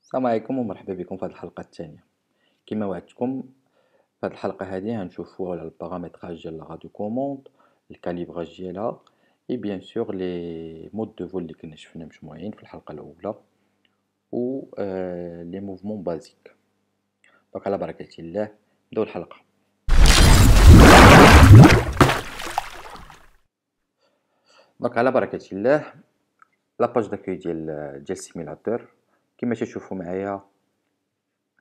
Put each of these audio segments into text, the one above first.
السلام عليكم ومرحبا بكم في هذه الحلقة الثانية. كما وعدتكم في هذه الحلقة هذه غنشوفوا على البارامتراج ديال لا راديو كوموند، الكاليبراج ديالها، اي بيان سور لي مود دو فول اللي كنا شفنا مجموعين في الحلقة الأولى، و لي موفمون بازيك. دونك على بركة الله نبداو الحلقة. دونك على بركة الله لاباج داكوي ديال السيميلاتور. كما تشوفوا معايا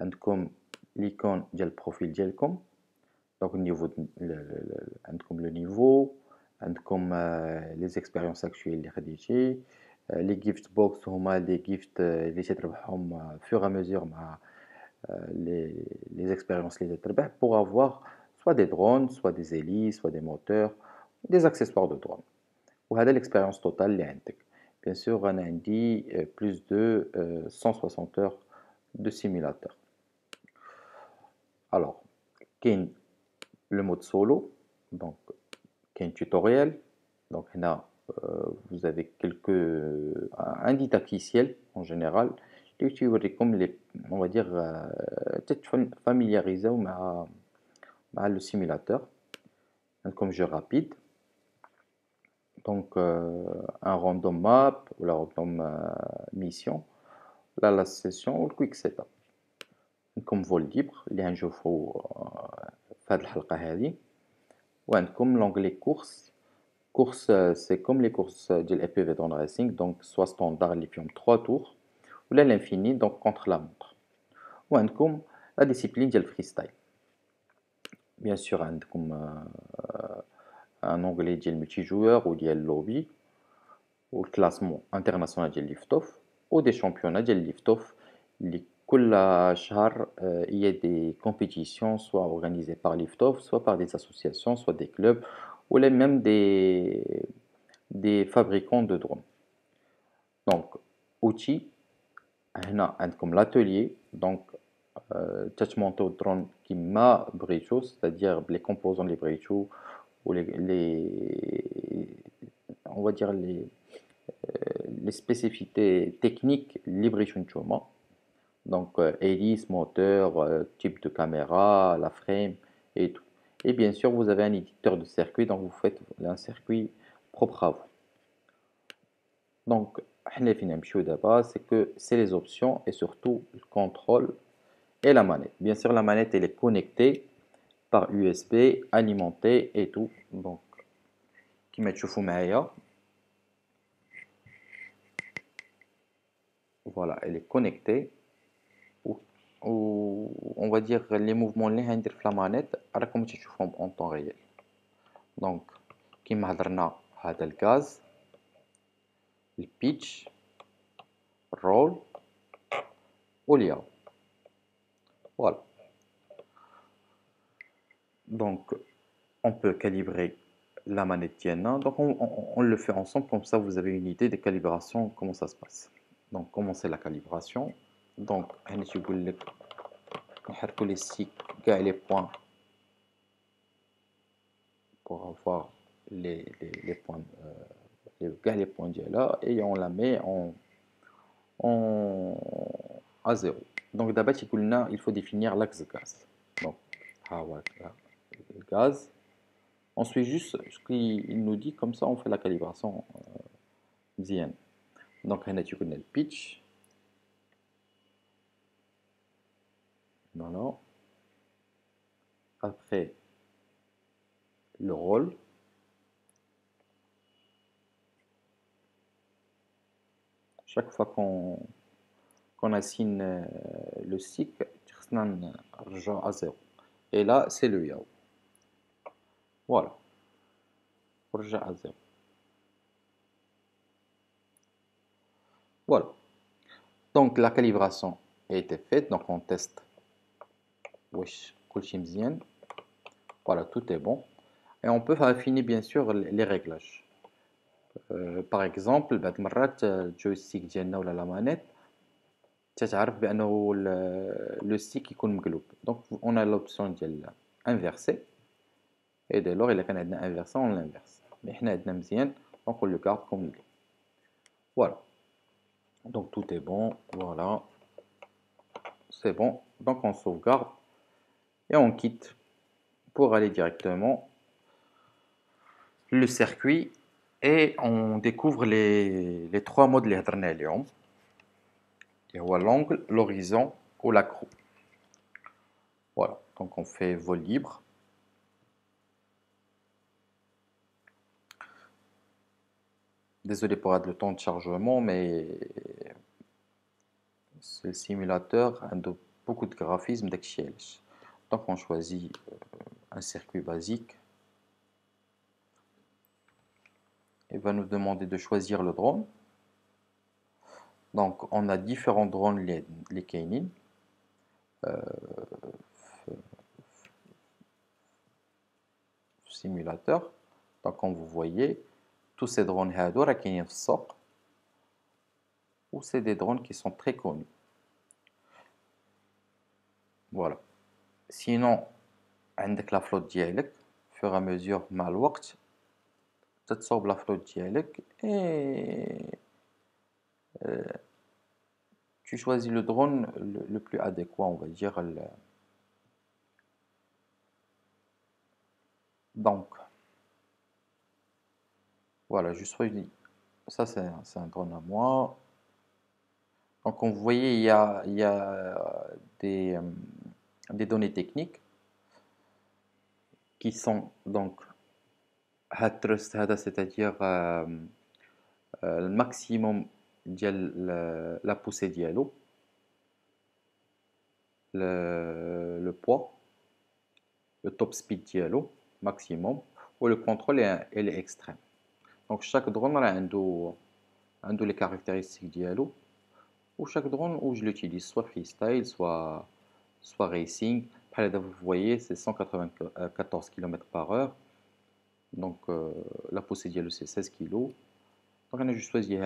عندكم ليكون ديال البروفيل ديالكم. Donc au niveau عندكم لو نيفو، عندكم لي زيكسبيريونس اكطويل اللي خديتي، لي جيفت بوكس هما لي جيفت اللي تتربحهم فور ا ميزور مع لي زيكسبيريونس اللي تتربح بوغ افوار سوا دي درون سوا دي زيلي سوا دي موتور دي اكسسوار دو درون. وهذا ليكسبيريونس توتال اللي عندك. بيان سور انا عندي بلوس دو 160 اور دو سيميلاتور. الوغ كاين le mode solo, donc qui est un tutoriel. Donc là, vous avez un didacticiel en général qui vous comme les, on va dire, peut-être familiariser le simulateur. Comme jeu rapide, donc un random map ou la random mission, là la session ou le quick setup. Comme vol libre, اللي غنشوفوا في هذه الحلقة هذه. وعندكم l'onglet course. Course, c'est comme les courses de l'EPV dans le racing, donc soit standard, les 3 tours, ou là l'infini, donc contre la montre. Ou عندكم la discipline de freestyle. Bien sûr, عندكم un onglet de multijoueur ou de lobby, ou le classement international de lift-off, ou des championnats de lift-off. كل شهر il y a des compétitions soit organisées par Lift-Off, soit par des associations, soit des clubs, ou même des fabricants de drones. Donc, outils, هنا عندكم l'atelier, donc تتمونطيو الدرون كيما بغيتو, c'est-à-dire les composants اللي بغيتو, ou on va dire les spécificités techniques اللي بغيتو نتوما. Donc hélice, moteur, type de caméra, la frame et tout. Et bien sûr, vous avez un éditeur de circuit, donc vous faites un circuit propre à vous. Donc, d'abord, c'est que c'est les options et surtout le contrôle et la manette. Bien sûr, la manette elle est connectée par USB, alimentée et tout. Donc, qui met voilà, elle est connectée. Ou on va dire les mouvements اللي هندير في la manette راكم تشوفوهم en temps réel. Donc كيما هضرنا هذا الغاز, البيتش, الرول والياو. Voilà. Donc on peut calibrer la manette ديالنا. Donc on le fait ensemble, comme ça vous avez une idée des calibrations, comment ça se passe. Donc comment c'est la calibration. Donc هنا تيقول لك نحركوا les sticks كاع les points pour avoir les points les points là, et on la met à 0. Donc d'abord il faut définir l'axe gaz. Donc le gaz, on suit juste ce qu'il nous dit, comme ça on fait la calibration bien. Donc on a le pitch, voilà. Après le roll, chaque fois qu'on assigne le stick, on revient à 0. Et là, c'est le yaw. Voilà. On revient à 0. Voilà. Donc la calibration a été faite. Donc on teste. Wesh, voilà, tout est bon. Et on peut affiner bien sûr les réglages. Par exemple, بعد مرات الجويستيك ديالنا ولا لا مانيت تتعرف بانه لو ستيك يكون مقلوب. دونك اون لوبسيون ديال انفيرسي, اي دي لور الا كان عندنا انفيرسي اون لانفيرس, مي حنا عندنا مزيان دونك لو كارد كوم il est. Voilà. Donc tout est bon, voilà. c'est bon. Donc on sauvegarde et on quitte pour aller directement le circuit et on découvre les trois modes اللي هضرنا عليهم اللي هو l'angle, l'horizon ou l'accro. Voilà, donc on fait vol libre. Désolé pour le temps de chargement, mais c'est le simulateur a beaucoup de graphismes d'Excel. Donc on choisit un circuit basique. Il va nous demander de choisir le drone. Donc on a différents drones les Kainin. Simulateur. Donc comme vous voyez, tous ces drones هادو كاينين في السوق ou c'est des drones qui sont très connus. Voilà. Sinon عندك la flotte ديالك fur et à mesure مع الوقت تتصوب la flotte ديالك et tu choisis le drone le plus adéquat, on va dire. Donc voilà, je choisis. Ça c'est un drone à moi. Donc comme vous voyez, il y a des données techniques qui sont donc thrust هذا, c'est-à-dire le maximum ديال la poussée ديالو, le poids, le top speed ديالو maximum, ou le contrôle et les extrêmes. Donc chaque drone a les caractéristiques ديالو, ou chaque drone où je l'utilise, soit freestyle, soit racing. Vous voyez, c'est 194 km/h. Donc la poussée dialogue c'est 16 kg. Donc on a juste choisi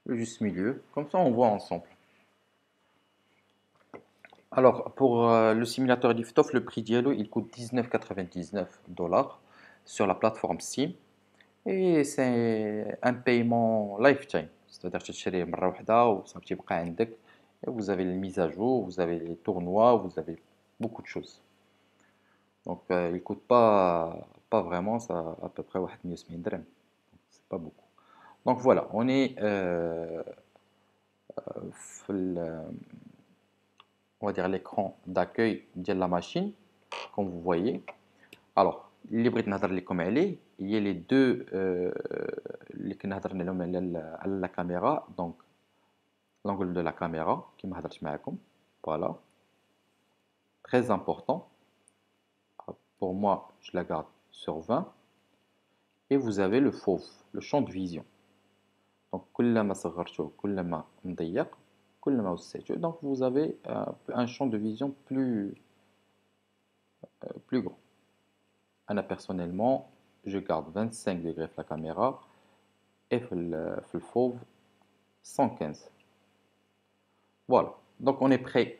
le juste milieu, comme ça on voit ensemble. Alors pour le simulateur Liftoff, le prix dialogue il coûte 19,99 $ sur la plateforme Steam et c'est un paiement lifetime, c'est-à-dire que tu تشريه مرة واحدة وصافي تبقى عندك. Vous avez les mises à jour, vous avez les tournois, vous avez beaucoup de choses. Donc il ne coûte pas vraiment, ça à peu près 170 درهم. C'est pas beaucoup. Donc voilà, on est on va dire l'écran d'accueil de la machine, comme vous voyez. Alors, اللي بغيت نهضر لكم عليه هي les deux اللي كنا هضرنا لهم على la caméra, donc l'angle de la caméra كيما هضرت معكم. Voilà, très important. Pour moi, je la garde sur 20. Et vous avez le fauve, le champ de vision. Donc, كلما صغرته كلما مضيق كلما وسعته. Donc, vous avez un champ de vision plus grand. Moi, personnellement, je garde 25 degrés la caméra et le fauve 115. Voilà. Donc, on est prêt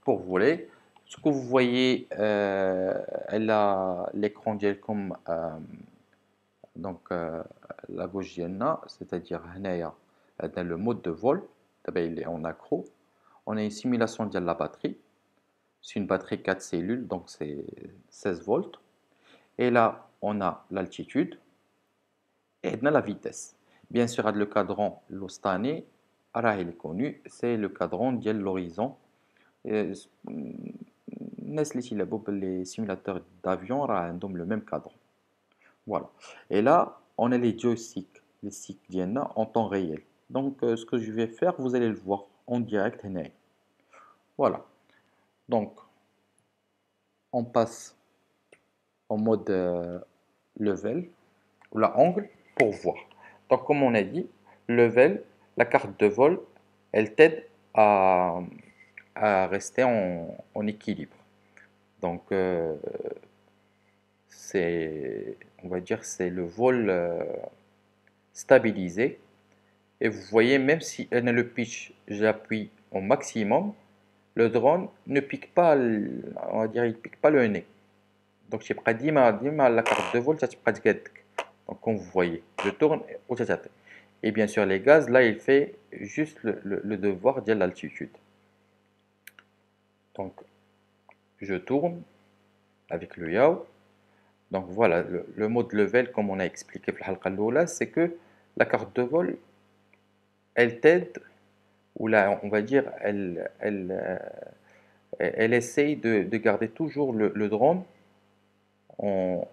pour voler. Ce que vous voyez, elle a l'écran comme donc la gauche c'est-à-dire dans le mode de vol, il est en accro. On a une simulation de la batterie. C'est une batterie 4 cellules, donc c'est 16 volts. Et là, on a l'altitude et la vitesse. Bien sûr, le cadran l'Ostane, il est connu, c'est le cadran de l'horizon. Les simulateurs d'avion ont le même cadran. Voilà. Et là, on a les joysticks, les sticks en temps réel. Donc, ce que je vais faire, vous allez le voir en direct. Voilà. Donc, on passe en mode level, ou la angle, pour voir. Donc, comme on a dit, level, la carte de vol, elle t'aide à rester en équilibre. Donc, on va dire, c'est le vol stabilisé. Et vous voyez, même si elle a le pitch, j'appuie au maximum, le drone ne pique pas, on va dire, il pique pas le nez. Donc, j'ai pas dit la carte de vol, ça te pas. Donc, comme vous voyez, je tourne et Et bien sûr, les gaz, là, il fait juste le devoir de l'altitude. Donc, je tourne avec le yaw. Donc voilà, le mode level, comme on a expliqué في الحلقة الأولى, c'est que la carte de vol, elle t'aide, ou là, on va dire, elle essaye de garder toujours le drone en,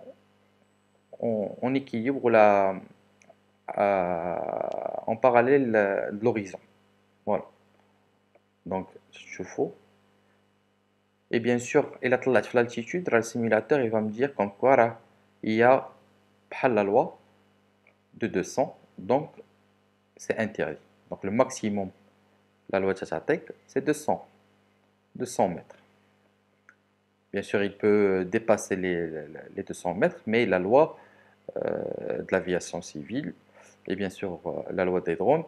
en équilibre ou en parallèle de l'horizon. Voilà. Donc, je fais. Et bien sûr, il a l'altitude, le simulateur, il va me dire comme quoi là, il y a la loi de 200, donc c'est interdit. Donc le maximum, la loi de Tchatek, c'est 200 mètres. Bien sûr, il peut dépasser les 200 mètres, mais la loi de l'aviation civile et bien sûr la loi des drones,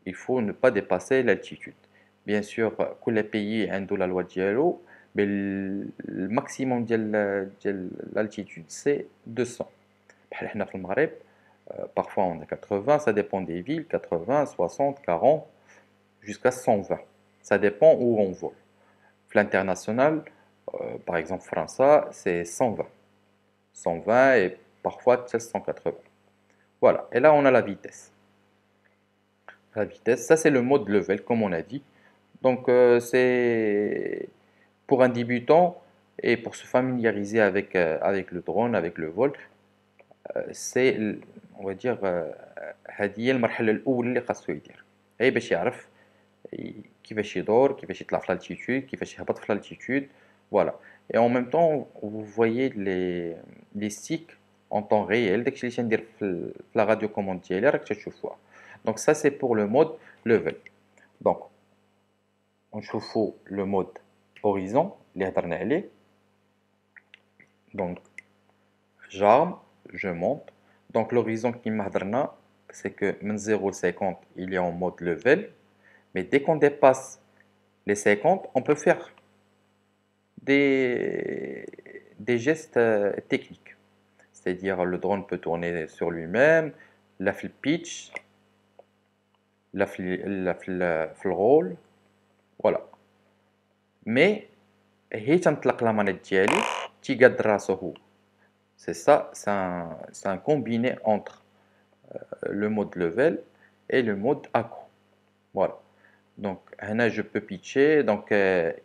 il faut ne pas dépasser l'altitude. Bien sûr, tous les pays ont la loi dialo, mais le maximum de l'altitude, c'est 200. بحال حنا في المغرب, parfois on a 80, ça dépend des villes, 80, 60, 40, jusqu'à 120. Ça dépend où on vole. L'international, par exemple France, c'est 120. 120 et parfois 180. Voilà, et là on a la vitesse. La vitesse, ça c'est le mode level, comme on a dit. Donc c'est pour un débutant et pour se familiariser avec le drone, avec le vol, c'est, on va dire, هذه هي المرحلة الأولى اللي خاصو يدير. أي باش يعرف كيفاش يدور, كيفاش يطلع في l'altitude, كيفاش يهبط في l'altitude. Voilà. Et en même temps, vous voyez les sticks en temps réel. داكشي اللي تندير في la radiocommande ديالي راك تشوفوها. Donc ça c'est pour le mode level. Donc on chauffe le mode horizon اللي هضرنا عليه. Donc j'arme, je monte. Donc l'horizon qui m'a هضرنا, c'est que من 0 à 50 il est en mode level, mais dès qu'on dépasse les 50, on peut faire des gestes techniques. C'est-à-dire le drone peut tourner sur lui-même, la flip pitch, la roll, voilà. Mais هي تنطلق la manette ديالي تيقاد راسو هو. C'est ça, c'est un combiné entre le mode level et le mode accro. Voilà. Donc هنا je peux pitcher, donc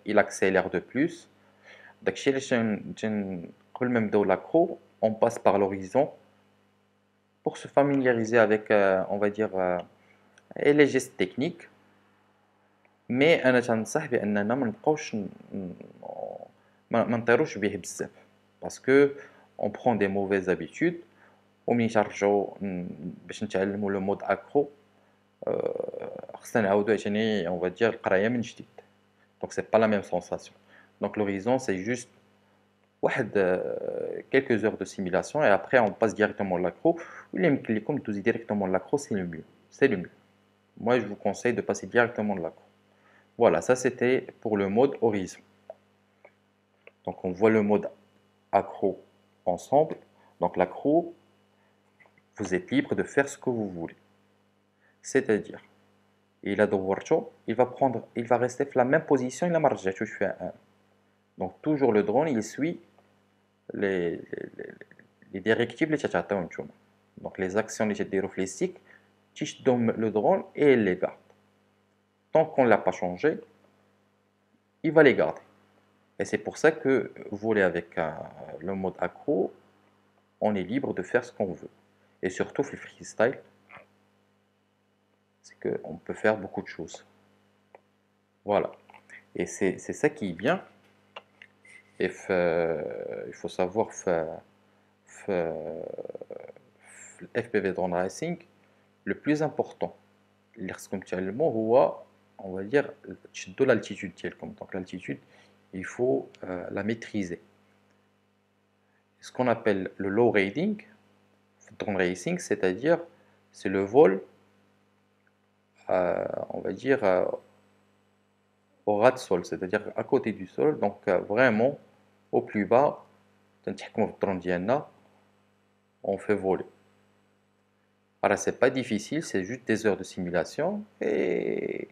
il accélère de plus. داكشي علاش قبل ما نبداو l'accro, on passe par l'horizon pour se familiariser avec, on va dire, et les gestes techniques. Mais انا تنصح باننا ما نبقاوش ما نطيروش به بزاف, parce que on prend des mauvaises habitudes. وملي ترجعوا باش نتعلموا لو مود اكرو, خصنا نعاودو عاوتاني on va dire القرايه من جديد. Donc c'est pas la même sensation. Donc l'horizon c'est juste واحد quelques heures de simulation et après on passe directement à l'accro. ولا يمكن لكم دوزي directement à l'accro, c'est le mieux. C'est le mieux. Moi je vous conseille de passer directement de l'accro. Voilà, ça c'était pour le mode horizon. Donc on voit le mode accro ensemble. Donc l'accro, vous êtes libre de faire ce que vous voulez. C'est-à-dire, il va rester dans la même position, il a marché, je fais un. Donc toujours le drone, il suit les directives, donc les actions les sticks, tu donnes le drone et il les garde. Tant qu'on ne l'a pas changé, il va les garder. Et c'est pour ça que voler avec le mode accro, on est libre de faire ce qu'on veut. Et surtout le freestyle, c'est qu'on peut faire beaucoup de choses. Voilà. Et c'est ça qui est bien. Et il faut savoir le FPV Drone Racing, le plus important, on va dire, de l'altitude. Donc l'altitude, il faut la maîtriser. Ce qu'on appelle le low rating, drone racing, c'est-à-dire c'est le vol, on va dire, au ras de sol, c'est-à-dire à côté du sol, donc vraiment au plus bas, on fait voler. Alors, c'est pas difficile, c'est juste des heures de simulation et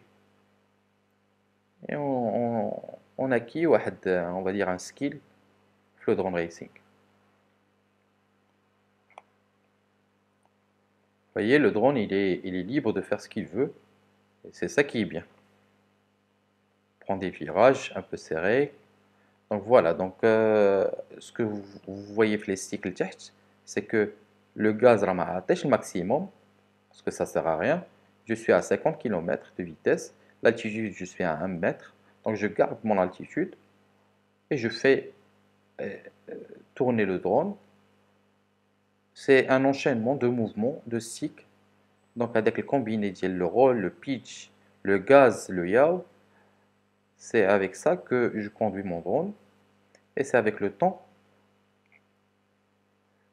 on acquis on va dire un skill في le drone racing. Vous voyez, le drone, il est libre de faire ce qu'il veut, et c'est ça qui est bien. Prend des virages un peu serrés. Donc voilà, donc ce que vous voyez في les cycles تحت, c'est que le gaz راه ما عطاش le maximum, parce que ça sert à rien. Je suis à 50 km de vitesse, l'altitude je suis à 1 mètre, donc je garde mon altitude et je fais euh, tourner le drone. C'est un enchaînement de mouvements, de cycles. Donc avec le combiné le roll, le pitch, le gaz, le yaw, c'est avec ça que je conduis mon drone et c'est avec le temps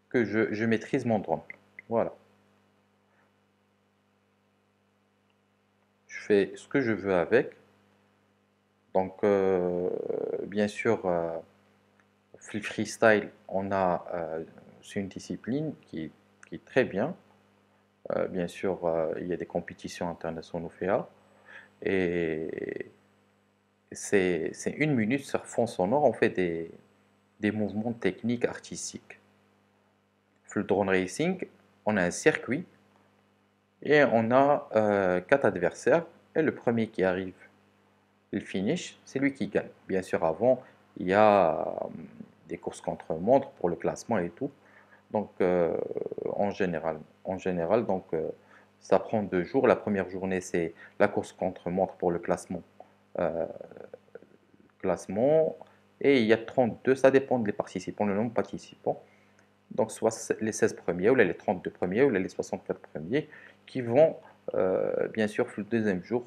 que je maîtrise mon drone. Voilà. Je fais ce que je veux avec. Donc, bien sûr, le freestyle, c'est une discipline qui est très bien. Bien sûr, il y a des compétitions internationales au FEA. Et c'est 1 minute sur fond sonore, on fait des mouvements techniques artistiques. Le drone racing, on a un circuit et on a 4 adversaires. Et le premier qui arrive, le finish, c'est lui qui gagne. Bien sûr, avant, il y a des courses contre montre pour le classement et tout. Donc, en général donc, ça prend 2 jours. La première journée, c'est la course contre montre pour le euh, classement. Et il y a 32, ça dépend des participants, le nombre de participants. Donc, soit les 16 premiers, ou les 32 premiers, ou les 64 premiers, qui vont, bien sûr, le deuxième jour,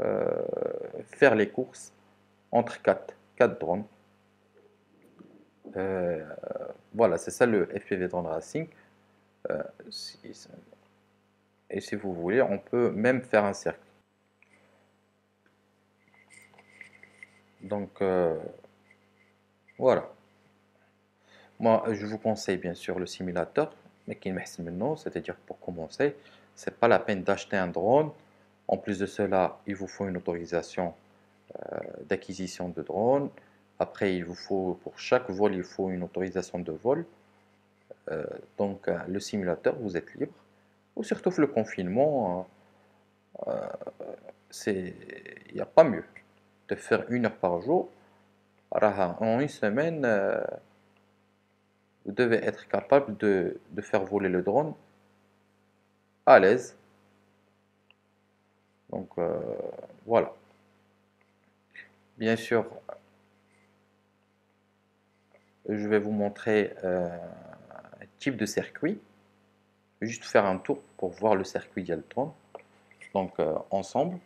euh, faire les courses entre 4 drones. Euh, voilà, c'est ça le FPV Drone Racing. Euh, si- et si vous voulez, on peut même faire un cercle. Donc, voilà. Moi, je vous conseille bien sûr le simulateur, mais qui est maintenant, c'est-à-dire pour commencer, c'est pas la peine d'acheter un drone. En plus de cela, il vous faut une autorisation d'acquisition de drone. Après, il vous faut, pour chaque vol, il faut une autorisation de vol. Donc, le simulateur, vous êtes libre. Ou surtout le confinement, il n'y a pas mieux de faire 1 heure par jour. En une semaine, vous devez être capable de faire voler le drone à l'aise. Donc, voilà. Bien sûr, je vais vous montrer un type de circuit. Je vais juste faire un tour pour voir le circuit Dialtron. Donc, ensemble.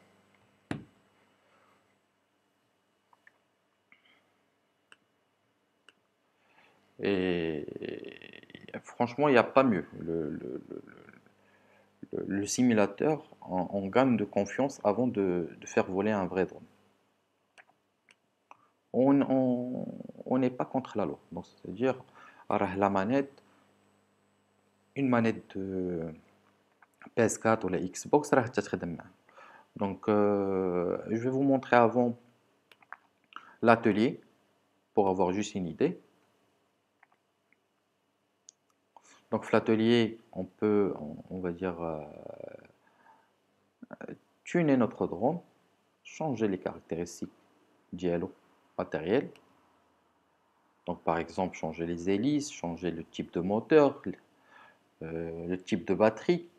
Et franchement, il n'y a pas mieux. Le simulateur, on gagne de confiance avant de faire voler un vrai drone. On n'est pas contre la loi. Donc, c'est-à-dire, la manette, une manette de PS4 ou la Xbox, راه تخدم معاه. Donc, je vais vous montrer avant l'atelier pour avoir juste une idée. Donc, l'atelier, on peut, on va dire, tuner notre drone, changer les caractéristiques dialogue matériel. Donc, par exemple, changer les hélices, changer le type de moteur, le type de batterie.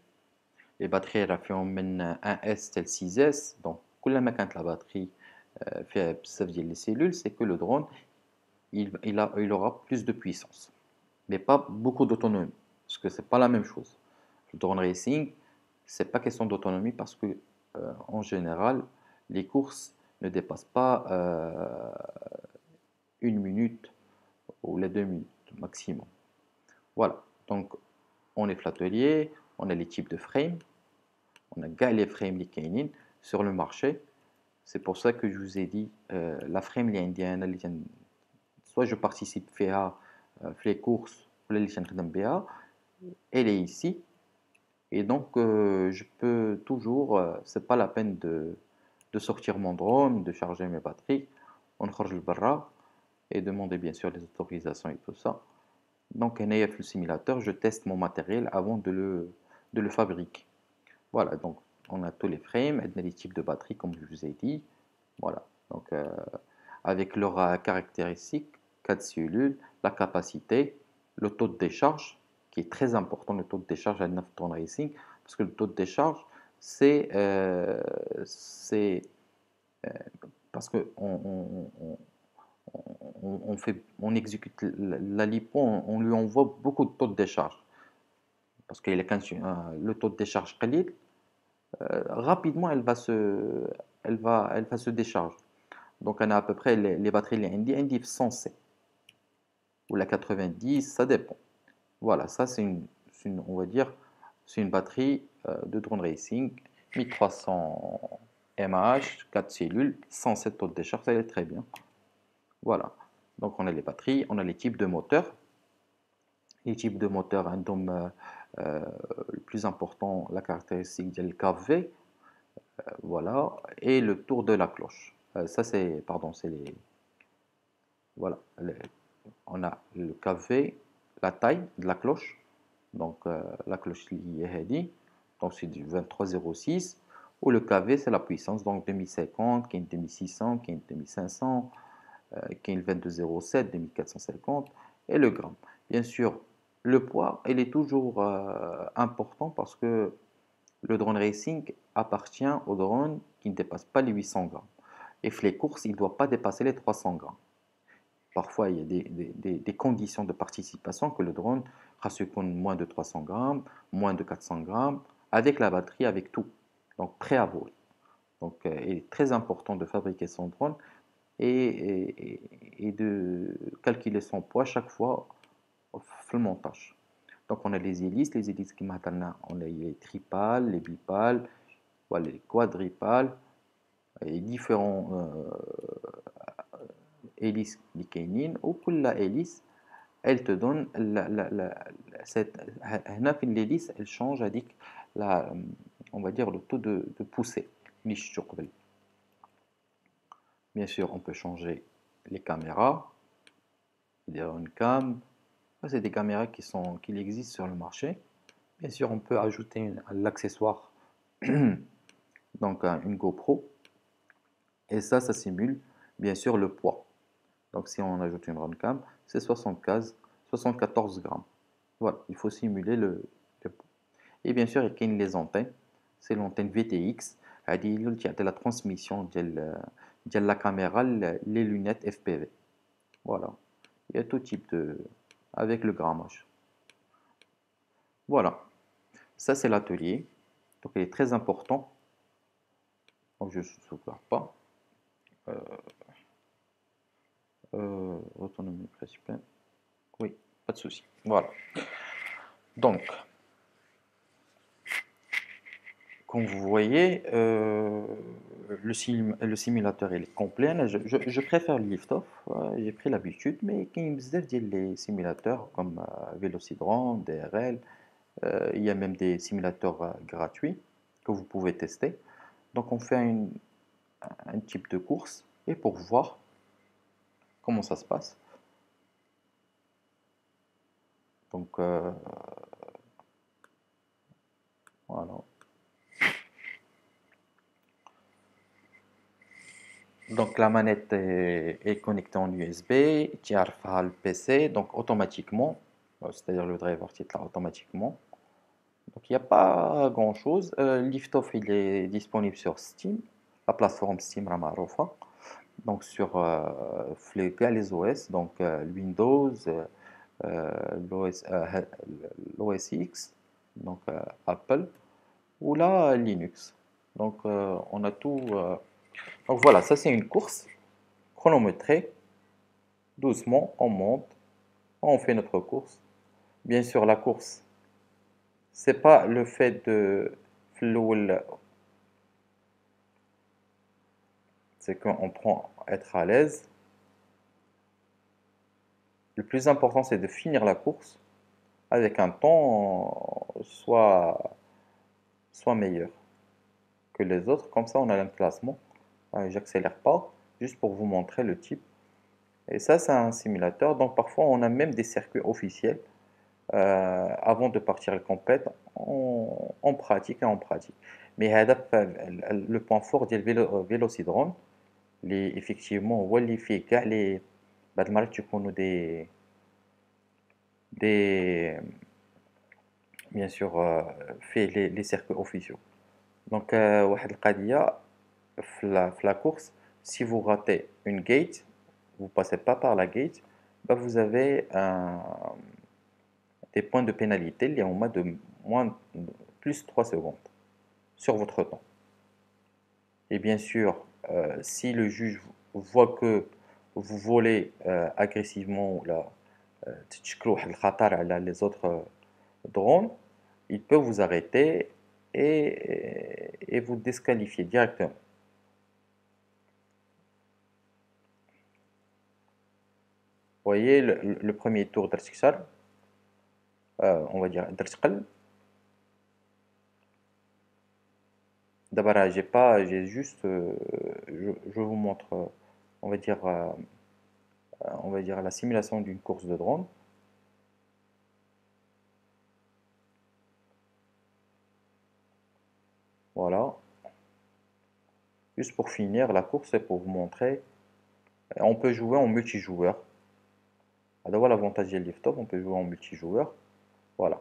Les batteries, elles font 1S tel 6S. Donc, كلما كانت la batterie فيها بزاف ديال les cellules, c'est que le drone, il aura plus de puissance. Mais pas beaucoup d'autonomie, parce que c'est pas la même chose. Le drone racing, c'est pas question d'autonomie parce que en général, les courses ne dépassent pas 1 minute ou les 2 minutes maximum. Voilà, donc on est l'atelier, on a les types de frames, on a les frames les kainin sur le marché. C'est pour ça que je vous ai dit la frame indienne, soit je participe à les courses, elle est ici. Et donc, je peux toujours, c'est pas la peine de sortir mon drone, de charger mes batteries. On charge le barra et demander bien sûr les autorisations et tout ça. Donc, en AF le simulateur, je teste mon matériel avant de le fabriquer. Voilà, donc on a tous les frames, on a les types de batteries comme je vous ai dit. Voilà, donc avec leurs caractéristiques, 4 cellules, la capacité, le taux de décharge, qui est très important, le taux de décharge à 9 tonnes racing, parce que le taux de décharge, c'est parce que on exécute la lipo, on lui envoie beaucoup de taux de décharge, parce que le taux de décharge قليل, rapidement elle va se décharger. Donc on a à peu près les batteries les عندي 100C ou la 90, ça dépend. Voilà, ça on va dire, c'est une batterie de drone racing 1300 mAh, 4 cellules, 107 taux de décharge, ça est très bien. Voilà, donc on a les batteries, on a les types de moteurs. Les types de moteurs, un dôme, le plus important, la caractéristique du KV, voilà, et le tour de la cloche. Ça c'est, pardon, c'est les, voilà, on a le KV, la taille de la cloche, donc la cloche liée هذه, donc c'est du 2306, ou le KV c'est la puissance, donc 2050, qui est une 2600, qui est une 2500, qui est une 2207, 2450, et le gramme. Bien sûr, le poids, il est toujours important parce que le drone racing appartient au drone qui ne dépasse pas les 800 grammes. Et les courses, il ne doit pas dépasser les 300 grammes. Parfois, il y a des conditions de participation que le drone reste moins de 300 grammes, moins de 400 grammes, avec la batterie, avec tout. Donc, prêt à voler. Donc, il est très important de fabriquer son drone et de calculer son poids chaque fois au le montage. Donc, on a les hélices qui maintenant, on a les tripales, les bipales, voilà, les quadripales, et différents hélices اللي كاينين وكل hélice elle te donne هنا في l'hélice elle change هذيك on va dire le taux de poussée اللي شفتو قبل. Bien sûr, on peut changer les caméras, une cam, c'est des caméras qui existent sur le marché. Bien sûr, on peut ajouter l'accessoire, donc une GoPro, et ça simule bien sûr le poids. Donc si on ajoute une RunCam, c'est 74 grammes. Voilà, il faut simuler le poids. Et bien sûr, il y a les antennes, c'est l'antenne VTX, elle a la transmission de la caméra, les lunettes FPV. Voilà, il y a tout type avec le grammage. Voilà, ça c'est l'atelier, donc il est très important. Donc je ne sauvegarde pas. Autonomie principale. Oui, pas de souci. Voilà. Donc, comme vous voyez, le simulateur il est complet. Je préfère le lift-off, j'ai pris l'habitude, mais il y a بزاف les simulateurs comme Velocidrone, DRL, il y a même des simulateurs gratuits que vous pouvez tester. Donc on fait un type de course et pour voir comment ça se passe. Donc voilà. Donc la manette est connectée en USB, tu as le PC, donc automatiquement, c'est-à-dire le driver qui est là automatiquement. Donc il n'y a pas grand-chose. Liftoff il est disponible sur Steam, la plateforme Steam Ramarofa. Donc sur les OS, donc Windows, l'OS X, donc Apple, ou là Linux. Donc on a tout. Donc voilà, ça c'est une course chronométrée. Doucement, on monte, on fait notre course. Bien sûr, la course, c'est pas le fait de floul, c'est qu'on prend être à l'aise. Le plus important, c'est de finir la course avec un temps soit soit meilleur que les autres. Comme ça, on a un classement. J'accélère pas, juste pour vous montrer le type. Et ça, c'est un simulateur. Donc, parfois, on a même des circuits officiels. Avant de partir à la compète, on pratique et on pratique. Mais le point fort du Vélocydrome, effectivement, هو اللي فيه كاع les بعض المرات يكونوا des bien sûr fait les circuits officiels. Donc واحد القضية في la course, si vous ratez une gate, vous passez pas par la gate, bah vous avez des points de pénalité اللي هما de plus 3 secondes sur votre temps. Et bien sûr, si le juge voit que vous volez agressivement ou là, تتشكلوا واحد الخطر على les autres drones, il peut vous arrêter et vous disqualifier directement. Vous voyez, le premier tour d'Artiksar, on va dire d'Artikal. D'abord, j'ai juste, je vous montre, on va dire la simulation d'une course de drone. Voilà. Juste pour finir la course, c'est pour vous montrer. On peut jouer en multijoueur. D'avoir l'avantage du lift-off, on peut jouer en multijoueur. Voilà.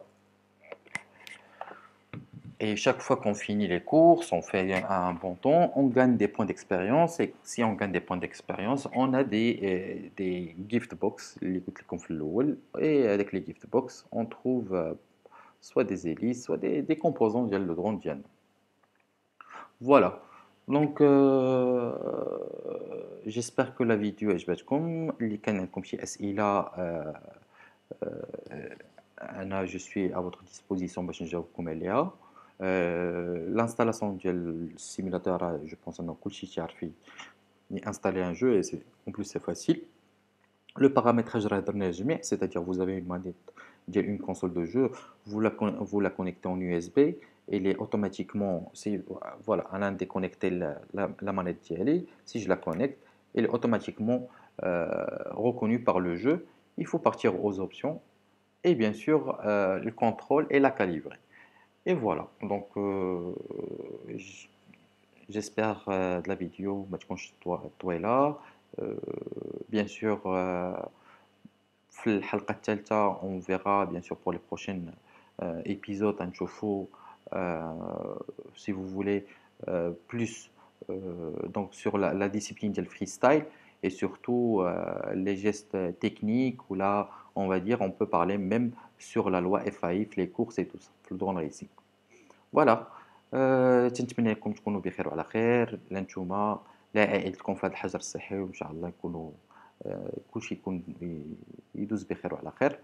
Et chaque fois qu'on finit les courses, on fait un bon temps, on gagne des points d'expérience. Et si on gagne des points d'expérience, on a des gift box. Et avec les gift box, on trouve soit des hélices, soit des composants via le drone Diane. Voilà. Donc, j'espère que la vidéo est comme les canaux comme chez SILA. Je suis à votre disposition باش نجاوبكم عليها. L'installation du simulateur, je pense ان كل شيء تعرفي installer un jeu et en plus c'est facile. Le paramétrage راه درناه الجميع, c'est-à-dire vous avez une manette une console de jeu, vous la connectez en USB et elle est automatiquement, voilà, elle a déconnecté la manette d'IA. Si je la connecte, elle est automatiquement reconnue par le jeu. Il faut partir aux options et bien sûr le contrôle et la calibrer. Et voilà, donc j'espère de la vidéo ما تكونش طويلة. Bien sûr في الحلقة الثالثة on verra bien sûr pour les prochains épisodes نشوفوا si vous voulez plus donc sur la discipline du freestyle et surtout les gestes techniques où là on va dire on peut parler même sur la loi FAIF, les courses et tout ça في le drone racing. فوالا تنتمنى لكم تكونوا بخير وعلى خير لا نتوما لا عائلتكم في هذا الحجر الصحي وان شاء الله يكونوا كلشي يكون يدوز بخير وعلى خير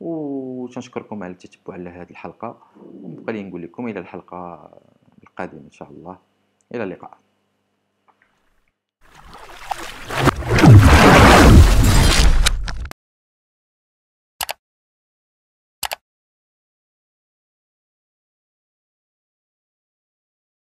وتنشكركم على التتبع لهذه الحلقة ونبقى لي نقول لكم الى الحلقة القادمة ان شاء الله الى اللقاء.